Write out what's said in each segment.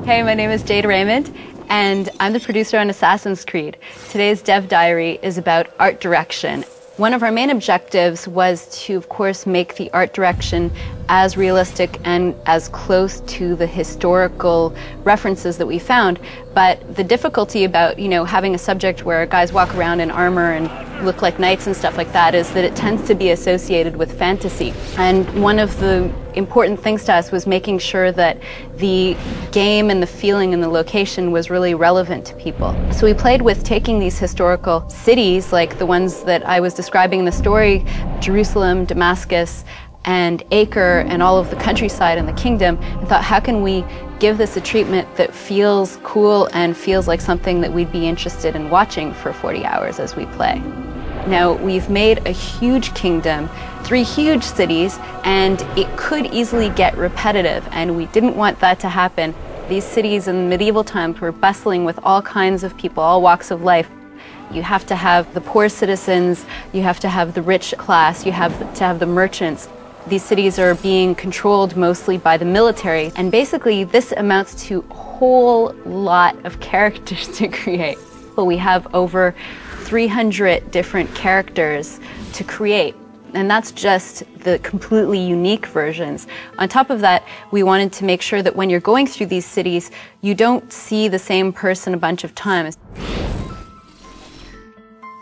Hey, my name is Jade Raymond, and I'm the producer on Assassin's Creed. Today's Dev Diary is about art direction. One of our main objectives was to, of course, make the art direction as realistic and as close to the historical references that we found. But the difficulty about, having a subject where guys walk around in armor and look like knights and stuff like that is that it tends to be associated with fantasy. And one of the important things to us was making sure that the game and the feeling and the location was really relevant to people. So we played with taking these historical cities, like the ones that I was describing in the story, Jerusalem, Damascus, and Acre, and all of the countryside and the kingdom, and thought, how can we give this a treatment that feels cool and feels like something that we'd be interested in watching for 40 hours as we play. Now, we've made a huge kingdom, 3 huge cities, and it could easily get repetitive, and we didn't want that to happen. These cities in medieval times were bustling with all kinds of people, all walks of life. You have to have the poor citizens, you have to have the rich class, you have to have the merchants. These cities are being controlled mostly by the military, and basically this amounts to a whole lot of characters to create. But we have over 300 different characters to create, and that's just the completely unique versions. On top of that, we wanted to make sure that when you're going through these cities, you don't see the same person a bunch of times.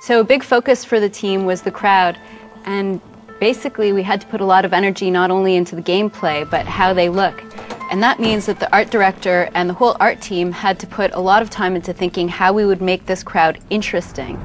So a big focus for the team was the crowd, and basically we had to put a lot of energy not only into the gameplay, but how they look. And that means that the art director and the whole art team had to put a lot of time into thinking how we would make this crowd interesting.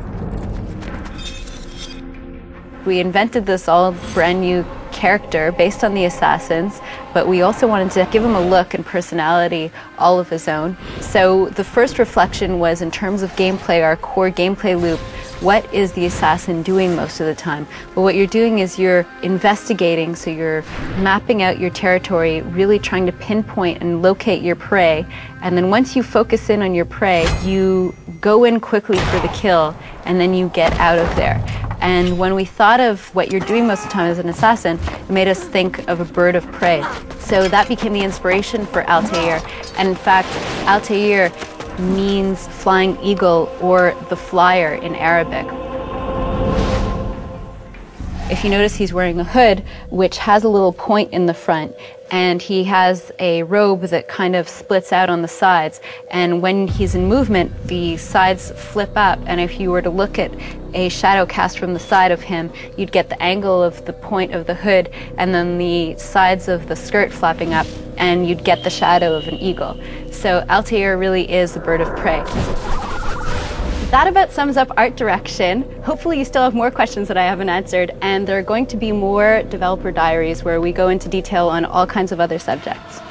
We invented this all brand new character based on the assassins, but we also wanted to give him a look and personality all of his own. So the first reflection was, in terms of gameplay, our core gameplay loop, what is the assassin doing most of the time? Well, what you're doing is you're investigating, so you're mapping out your territory, really trying to pinpoint and locate your prey, and then once you focus in on your prey, you go in quickly for the kill, and then you get out of there. And when we thought of what you're doing most of the time as an assassin, it made us think of a bird of prey. So that became the inspiration for Altair. And in fact, Altair means flying eagle, or the flyer in Arabic. If you notice, he's wearing a hood which has a little point in the front, and he has a robe that kind of splits out on the sides, and when he's in movement the sides flip up, and if you were to look at a shadow cast from the side of him, you'd get the angle of the point of the hood and then the sides of the skirt flapping up, and you'd get the shadow of an eagle. So Altair really is the bird of prey. That about sums up art direction. Hopefully you still have more questions that I haven't answered, and there are going to be more developer diaries where we go into detail on all kinds of other subjects.